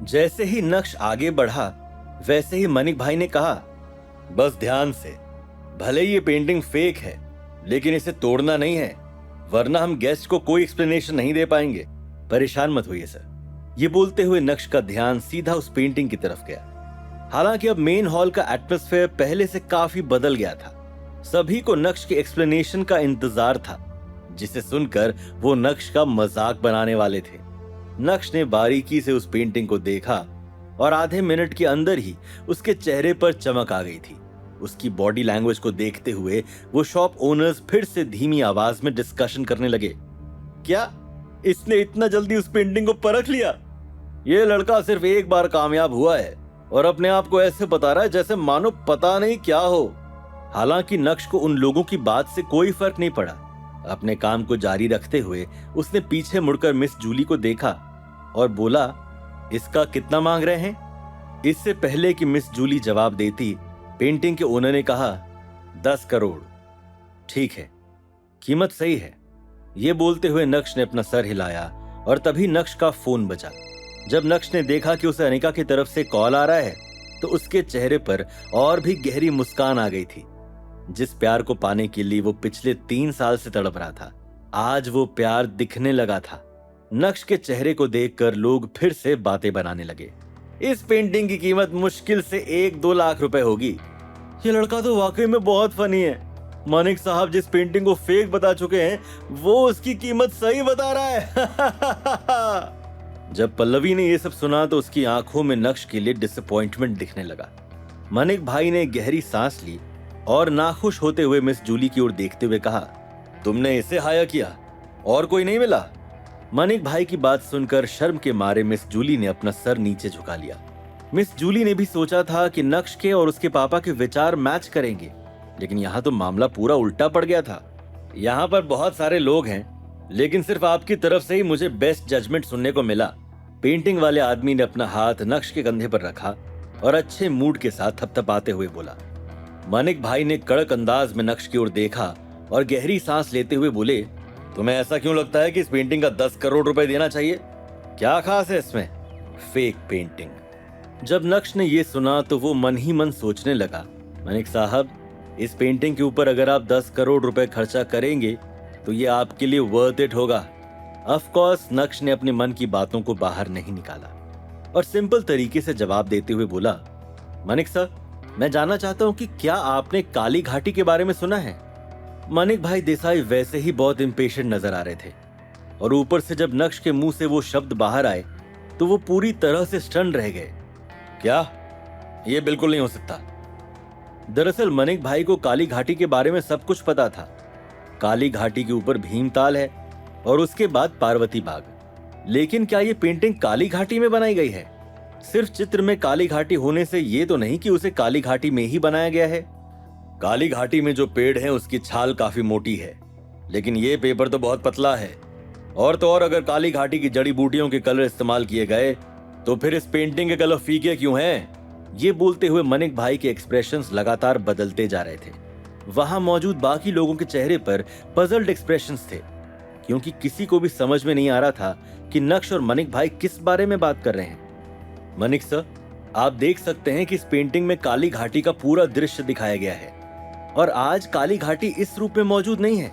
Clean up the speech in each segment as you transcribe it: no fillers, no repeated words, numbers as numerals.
जैसे ही नक्श आगे बढ़ा वैसे ही मनिक भाई ने कहा, बस ध्यान से, भले ये पेंटिंग फेक है लेकिन इसे तोड़ना नहीं है, वरना हम गेस्ट को कोई एक्सप्लेनेशन नहीं दे पाएंगे। परेशान मत होइए सर। ये बोलते हुए नक्श का ध्यान सीधा उस पेंटिंग की तरफ गया। हालांकि अब मेन हॉल का एटमॉस्फेयर पहले से काफी बदल गया था। सभी को नक्श के एक्सप्लेनेशन का इंतजार था, जिसे सुनकर वो नक्श का मजाक बनाने वाले थे। नक्श ने बारीकी से उस पेंटिंग को देखा और आधे मिनट के अंदर ही उसके चेहरे पर चमक आ गई थी। उसकी बॉडी लैंग्वेज को देखते हुए वो शॉप ओनर्स फिर से धीमी आवाज में डिस्कशन करने लगे। क्या इसने इतना जल्दी उस पेंटिंग को परख लिया? ये लड़का सिर्फ एक बार कामयाब हुआ है और अपने आप को ऐसे बता रहा है जैसे मानो पता नहीं क्या हो। हालांकि नक्श को उन लोगों की बात से कोई फर्क नहीं पड़ा। अपने काम को जारी रखते हुए उसने पीछे मुड़कर मिस जूली को देखा और बोला, इसका कितना मांग रहे हैं? इससे पहले कि मिस जूली जवाब देती, पेंटिंग के ओनर ने कहा, 10 करोड़। ठीक है, कीमत सही है। यह बोलते हुए नक्श ने अपना सर हिलाया और तभी नक्श का फोन बजा। जब नक्श ने देखा कि उसे अनिका की तरफ से कॉल आ रहा है तो उसके चेहरे पर और भी गहरी मुस्कान आ गई थी। जिस प्यार को पाने के लिए वो पिछले 3 साल से तड़प रहा था, आज वो प्यार दिखने लगा था। नक्श के चेहरे को देखकर लोग फिर से बातें बनाने लगे। इस पेंटिंग की कीमत मुश्किल से 1-2 लाख रुपए होगी। ये लड़का तो वाकई में बहुत फनी है। मानिक साहब जिस पेंटिंग को फेक बता चुके हैं वो उसकी कीमत सही बता रहा है। जब पल्लवी ने यह सब सुना तो उसकी आंखों में नक्श के लिए डिसअपॉइंटमेंट दिखने लगा। मानिक भाई ने गहरी सांस ली और नाखुश होते हुए मिस जूली की ओर देखते हुए कहा, तुमने इसे हायर किया और कोई नहीं मिला? मानिक भाई की बात सुनकर शर्म के मारे मिस जूली ने अपना सर नीचे झुका लिया। मिस जूली ने भी सोचा था कि नक्श के और उसके पापा के विचार मैच करेंगे, लेकिन यहाँ तो मामला पूरा उल्टा पड़ गया था। यहाँ पर बहुत सारे लोग हैं लेकिन सिर्फ आपकी तरफ से ही मुझे बेस्ट जजमेंट सुनने को मिला। पेंटिंग वाले आदमी ने अपना हाथ नक्श के कंधे पर रखा और अच्छे मूड के साथ थपथपाते हुए बोला। मानिक भाई ने कड़क अंदाज में नक्श की ओर देखा और गहरी सांस लेते हुए बोले, तुम्हें ऐसा क्यों लगता है कि इस पेंटिंग का 10 करोड़ रुपए देना चाहिए? क्या खास है इसमें? Fake painting. जब नक्श ने यह सुना तो वो मन ही मन सोचने लगा, मानिक साहब, इस पेंटिंग के ऊपर अगर आप 10 करोड़ रुपए खर्चा करेंगे तो ये आपके लिए वर्थ इट होगा। ऑफ कोर्स नक्श ने अपने मन की बातों को बाहर नहीं निकाला और सिंपल तरीके से जवाब देते हुए बोला, मानिक सर, मैं जानना चाहता हूं कि क्या आपने काली घाटी के बारे में सुना है? मानिक भाई देसाई वैसे ही बहुत इम्पेशेंट नजर आ रहे थे और ऊपर से जब नक्श के मुंह से वो शब्द बाहर आए तो वो पूरी तरह से स्टन रह गए। क्या? ये बिल्कुल नहीं हो सकता। दरअसल मानिक भाई को काली घाटी के बारे में सब कुछ पता था। काली घाटी के ऊपर भीमताल है और उसके बाद पार्वती बाग। लेकिन क्या ये पेंटिंग काली घाटी में बनाई गई है? सिर्फ चित्र में काली घाटी होने से ये तो नहीं कि उसे काली घाटी में ही बनाया गया है। काली घाटी में जो पेड़ है उसकी छाल काफी मोटी है, लेकिन ये पेपर तो बहुत पतला है। और तो और अगर काली घाटी की जड़ी बूटियों के कलर इस्तेमाल किए गए तो फिर इस पेंटिंग के कलर फीके क्यों हैं? ये बोलते हुए मानिक भाई के एक्सप्रेशंस लगातार बदलते जा रहे थे। वहां मौजूद बाकी लोगों के चेहरे पर पजल्ड एक्सप्रेशंस थे, क्योंकि किसी को भी समझ में नहीं आ रहा था कि नक्श और मानिक भाई किस बारे में बात कर रहे हैं। मानिक सर, आप देख सकते हैं कि इस पेंटिंग में काली घाटी का पूरा दृश्य दिखाया गया है और आज काली घाटी इस रूप में मौजूद नहीं है।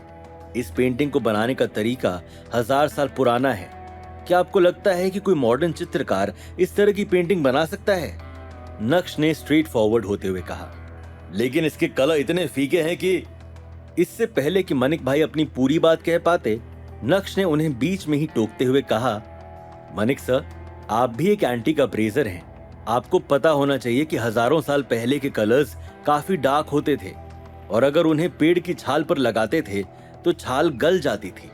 इस पेंटिंग को बनाने का तरीका 1000 साल पुराना है। क्या आपको लगता है कि कोई मॉडर्न चित्रकार इस तरह की पेंटिंग बना सकता है? नक्श ने स्ट्रेट फॉरवर्ड होते हुए कहा, लेकिन इसके कलर इतने फीके हैं कि। इससे पहले कि मानिक भाई अपनी पूरी बात कह पाते, नक्श ने उन्हें बीच में ही टोकते हुए कहा, मानिक सर, आप भी एक एंटीक अप्रेजर हैं। आपको पता होना चाहिए कि हजारों साल पहले के कलर्स काफी डार्क होते थे और अगर उन्हें पेड़ की छाल पर लगाते थे तो छाल गल जाती थी।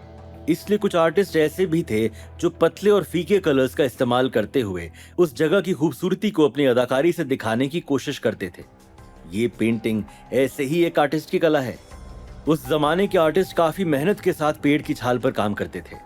इसलिए कुछ आर्टिस्ट ऐसे भी थे जो पतले और फीके कलर्स का इस्तेमाल करते हुए उस जगह की खूबसूरती को अपनी अदाकारी से दिखाने की कोशिश करते थे। ये पेंटिंग ऐसे ही एक आर्टिस्ट की कला है। उस जमाने के आर्टिस्ट काफी मेहनत के साथ पेड़ की छाल पर काम करते थे।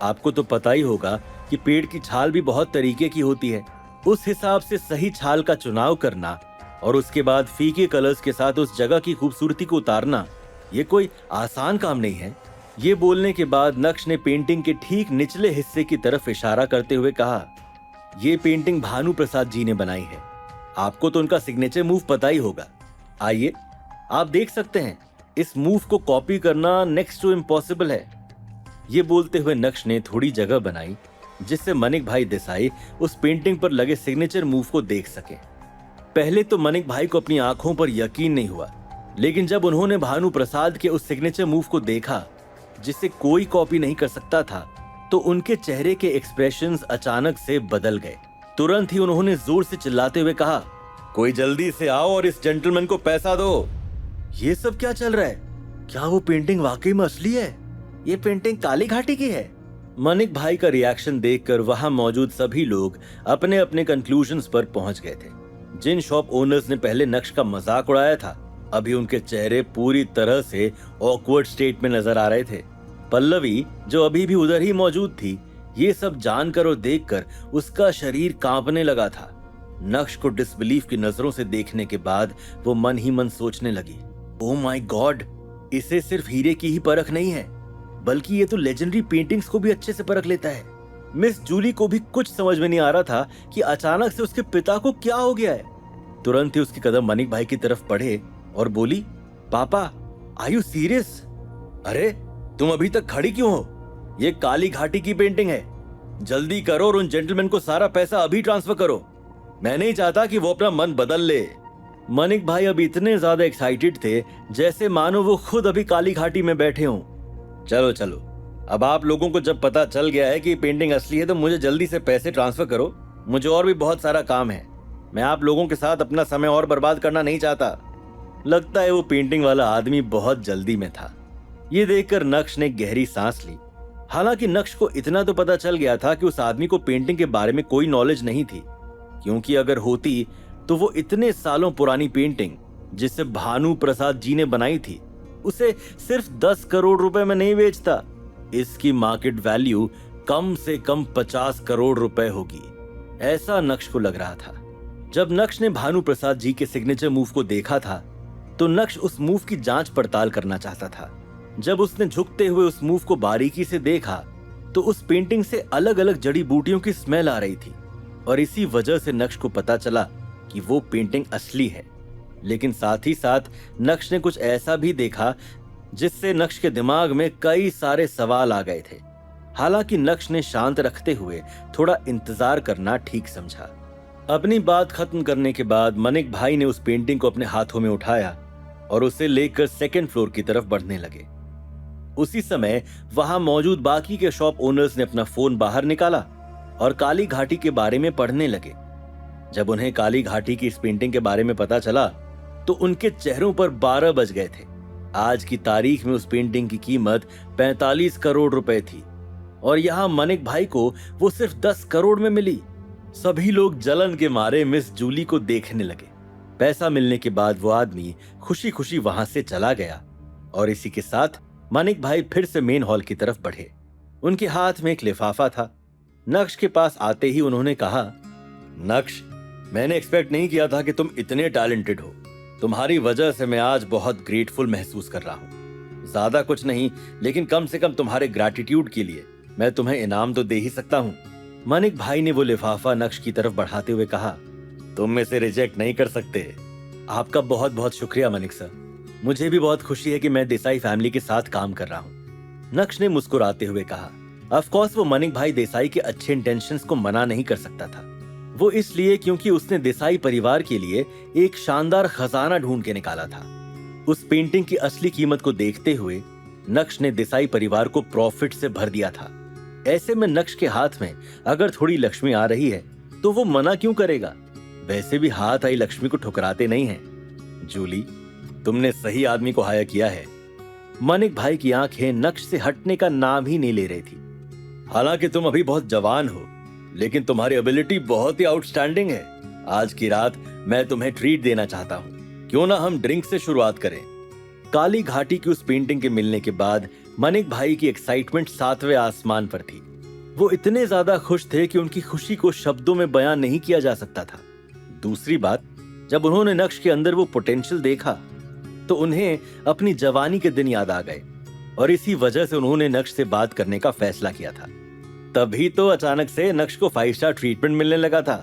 आपको तो पता ही होगा कि पेड़ की छाल भी बहुत तरीके की होती है। उस हिसाब से सही छाल का चुनाव करना और उसके बाद फीके कलर्स के साथ उस जगह की खूबसूरती को उतारना, ये कोई आसान काम नहीं है। ये बोलने के बाद नक्श ने पेंटिंग के ठीक निचले हिस्से की तरफ इशारा करते हुए कहा, ये पेंटिंग भानु प्रसाद जी ने बनाई है। आपको तो उनका सिग्नेचर मूव पता ही होगा। आइए, आप देख सकते हैं, इस मूव को कॉपी करना नेक्स्ट टू इम्पॉसिबल है। ये बोलते हुए नक्श ने थोड़ी जगह बनाई जिससे मनिक भाई देसाई उस पेंटिंग पर लगे सिग्नेचर मूव को देख सके। पहले तो मनिक भाई को अपनी आंखों पर यकीन नहीं हुआ, लेकिन जब उन्होंने भानु प्रसाद के उस सिग्नेचर मूव को देखा जिसे कोई कॉपी नहीं कर सकता था, तो उनके चेहरे के एक्सप्रेशंस अचानक से बदल गए। तुरंत ही उन्होंने जोर से चिल्लाते हुए कहा, कोई जल्दी से आओ और इस जेंटलमैन को पैसा दो। ये सब क्या चल रहा है? क्या वो पेंटिंग वाकई में असली है? ये पेंटिंग काली घाटी की है? मनिक भाई का रिएक्शन देखकर वहां मौजूद सभी लोग अपने अपने कंक्लूजन्स पर पहुंच गए थे। जिन शॉप ओनर्स ने पहले नक्श का मजाक उड़ाया था, अभी उनके चेहरे पूरी तरह से ऑकवर्ड स्टेट में नजर आ रहे थे। पल्लवी, जो अभी भी उधर ही मौजूद थी, ये सब जानकर और देखकर उसका शरीर कांपने लगा था। नक्श को डिसबिलीफ की नजरों से देखने के बाद वो मन ही मन सोचने लगी, ओह माय गॉड, इसे सिर्फ हीरे की ही परख नहीं है, बल्कि ये तो लेजेंडरी पेंटिंग्स को भी अच्छे से परख लेता है। मिस जूली को भी कुछ समझ में नहीं आ रहा था कि अचानक से उसके पिता को क्या हो गया है। तुरंत ही उसके कदम मनिक भाई की तरफ बढ़े और बोली, पापा, आर यू सीरियस? अरे तुम अभी तक खड़ी क्यों हो? ये काली घाटी की पेंटिंग है। जल्दी करो और उन जेंटलमैन को सारा पैसा अभी ट्रांसफर करो। मैं नहीं चाहता कि वो अपना मन बदल ले। मनिक भाई अब इतने ज्यादा एक्साइटेड थे जैसे मानो वो खुद अभी काली घाटी में बैठे हों। चलो चलो, अब आप लोगों को जब पता चल गया है कि पेंटिंग असली है, तो मुझे जल्दी से पैसे ट्रांसफर करो। मुझे और भी बहुत सारा काम है। मैं आप लोगों के साथ अपना समय और बर्बाद करना नहीं चाहता। लगता है वो पेंटिंग वाला आदमी बहुत जल्दी में था। ये देखकर नक्श ने गहरी सांस ली। हालांकि नक्श को इतना तो पता चल गया था कि उस आदमी को पेंटिंग के बारे में कोई नॉलेज नहीं थी, क्योंकि अगर होती तो वो इतने सालों पुरानी पेंटिंग जिसे भानु प्रसाद जी ने बनाई थी, उसे सिर्फ 10 करोड़ रुपए में नहीं बेचता। इसकी मार्केट वैल्यू कम से कम 50 करोड़ रुपए होगी, ऐसा नक्श को लग रहा था। जब नक्श ने भानु प्रसाद जी के सिग्नेचर मूव को देखा था, तो नक्श उस मूव की जांच पड़ताल करना चाहता था। जब उसने झुकते हुए उस मूव को बारीकी से देखा, तो उस पेंटिंग से अलग अलग जड़ी बूटियों की स्मेल आ रही थी, और इसी वजह से नक्श को पता चला कि वो पेंटिंग असली है। लेकिन साथ ही साथ नक्श ने कुछ ऐसा भी देखा जिससे नक्श के दिमाग में कई सारे सवाल आ गए थे। हालांकि नक्श ने शांत रखते हुए थोड़ा इंतजार करना ठीक समझा। अपनी बात खत्म करने के बाद मनिक भाई ने उस पेंटिंग को अपने हाथों में उठाया और उसे लेकर सेकंड फ्लोर की तरफ बढ़ने लगे। उसी समय वहां मौजूद बाकी के शॉप ओनर्स ने अपना फोन बाहर निकाला और काली घाटी के बारे में पढ़ने लगे। जब उन्हें काली घाटी की इस पेंटिंग के बारे में पता चला, तो उनके चेहरों पर 12 बज गए थे। आज की तारीख में उस पेंटिंग की कीमत 45 करोड़ रुपए थी, और यहां मनिक भाई को वो सिर्फ 10 करोड़ में मिली। सभी लोग जलन के मारे मिस जूली को देखने लगे। पैसा मिलने के बाद वो आदमी खुशी खुशी वहां से चला गया, और इसी के साथ मनिक भाई फिर से मेन हॉल की तरफ बढ़े। उनके हाथ में एक लिफाफा था। नक्श के पास आते ही उन्होंने कहा, नक्श, मैंने एक्सपेक्ट नहीं किया था कि तुम इतने टैलेंटेड हो। तुम्हारी वजह से मैं आज बहुत ग्रेटफुल महसूस कर रहा हूँ। ज्यादा कुछ नहीं, लेकिन कम से कम तुम्हारे ग्रैटिट्यूड के लिए मैं तुम्हें इनाम तो दे ही सकता हूँ। मनिक भाई ने वो लिफाफा नक्श की तरफ बढ़ाते हुए कहा, तुम इसे रिजेक्ट नहीं कर सकते। आपका बहुत बहुत शुक्रिया मनिक सर। मुझे भी बहुत खुशी है कि मैं देसाई फैमिली के साथ काम कर रहा हूँ। नक्श ने मुस्कुराते हुए कहा। ऑफ कोर्स वो मनिक भाई देसाई के अच्छे इंटेंशंस को मना नहीं कर सकता था। वो इसलिए क्योंकि उसने देसाई परिवार के लिए एक शानदार खजाना ढूंढ के निकाला था। उस पेंटिंग की असली कीमत को देखते हुए नक्श ने देसाई परिवार को प्रॉफिट से भर दिया था। ऐसे में नक्श के हाथ में अगर थोड़ी लक्ष्मी आ रही है तो वो मना क्यों करेगा? वैसे भी हाथ आई लक्ष्मी को ठुकराते नहीं हैं। जूली, तुमने सही आदमी को हायर किया है। मनिक भाई की आंखें नक्श से हटने का नाम ही नहीं ले रही थी। हालांकि तुम अभी बहुत जवान हो, लेकिन तुम्हारी एबिलिटी बहुत ही आउटस्टैंडिंग है। आज की रात मैं तुम्हें ट्रीट देना चाहता हूँ। क्यों ना हम ड्रिंक से शुरुआत करें? काली घाटी की उस पेंटिंग के मिलने के बाद मनिक भाई की एक्साइटमेंट 7वें आसमान पर थी। वो इतने ज्यादा खुश थे कि उनकी खुशी को शब्दों में बयान नहीं किया जा सकता था। दूसरी बात, जब उन्होंने नक्श के अंदर वो पोटेंशियल देखा, तो उन्हें अपनी जवानी के दिन याद आ गए, और इसी वजह से उन्होंने नक्श से बात करने का फैसला किया था। तभी तो अचानक से नक्श को 5 स्टार ट्रीटमेंट मिलने लगा था।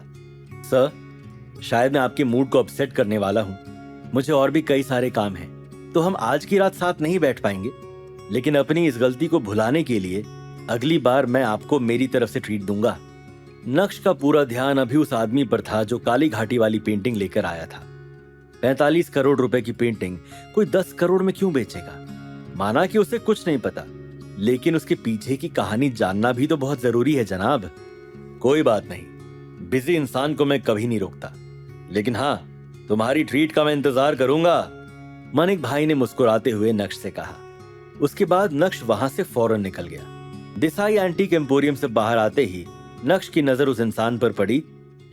सर, शायद मैं आपके मूड को अपसेट करने वाला हूँ। मुझे और भी कई सारे काम हैं, तो हम आज की रात साथ नहीं बैठ पाएंगे। लेकिन अपनी इस गलती को भुलाने के लिए अगली बार मैं आपको मेरी तरफ से ट्रीट दूंगा। नक्श का पूरा ध्यान अभी उस आदमी पर था जो काली घाटी वाली पेंटिंग लेकर आया था। 45 करोड़ रुपए की पेंटिंग कोई 10 करोड़ में क्यों बेचेगा? माना कि उसे कुछ नहीं पता, लेकिन उसके पीछे की कहानी जानना भी तो बहुत जरूरी है जनाब। कोई बात नहीं, बिजी इंसान को मैं कभी नहीं रोकता, लेकिन हाँ, तुम्हारी ट्रीट का मैं इंतजार करूंगा, मानिक भाई ने मुस्कुराते हुए नक्श से कहा। उसके बाद नक्श वहां से फौरन निकल गया। देसाई एंटीक एम्पोरियम से बाहर आते ही नक्श की नजर उस इंसान पर पड़ी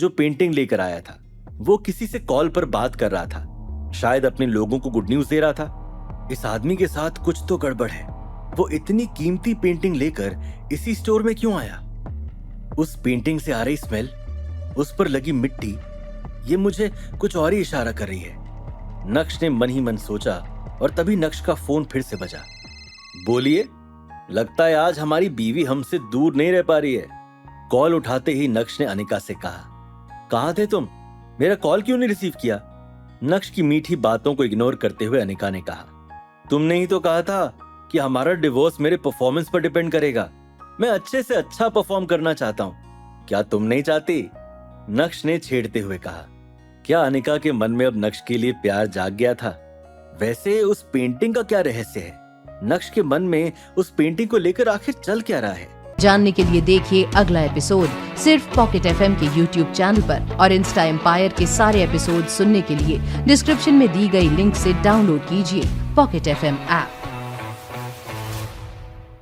जो पेंटिंग लेकर आया था। वो किसी से कॉल पर बात कर रहा था, शायद अपने लोगों को गुड न्यूज दे रहा था। इस आदमी के साथ कुछ तो गड़बड़ है। वो इतनी कीमती पेंटिंग लेकर इसी स्टोर में क्यों आया? उस पेंटिंग से आ रही स्मेल, उस पर लगी मिट्टी, ये मुझे कुछ और ही इशारा कर रही है। नक्श ने मन ही मन सोचा और तभी नक्श का फोन फिर से बजा। बोलिए, लगता है आज हमारी बीवी हमसे दूर नहीं रह पा रही है। कॉल उठाते ही नक्श ने अनिका से कहा, कहाँ थे तुम? मेरा कॉल क्यों नहीं रिसीव किया? नक्श की मीठी बातों को इग्नोर करते हुए अनिका ने कहा, तुमने ही तो कहा था कि हमारा डिवोर्स मेरे परफॉर्मेंस पर डिपेंड करेगा। मैं अच्छे से अच्छा परफॉर्म करना चाहता हूँ, क्या तुम नहीं चाहती? नक्श ने छेड़ते हुए कहा। क्या अनिका के मन में अब नक्श के लिए प्यार जाग गया था? वैसे उस पेंटिंग का क्या रहस्य है? नक्श के मन में उस पेंटिंग को लेकर आखिर चल क्या रहा है? जानने के लिए देखिए अगला एपिसोड सिर्फ पॉकेट एफएम के यूट्यूब चैनल पर, और इंस्टा एम्पायर के सारे एपिसोड सुनने के लिए डिस्क्रिप्शन में दी गई लिंक से डाउनलोड कीजिए पॉकेट एफएम ऐप।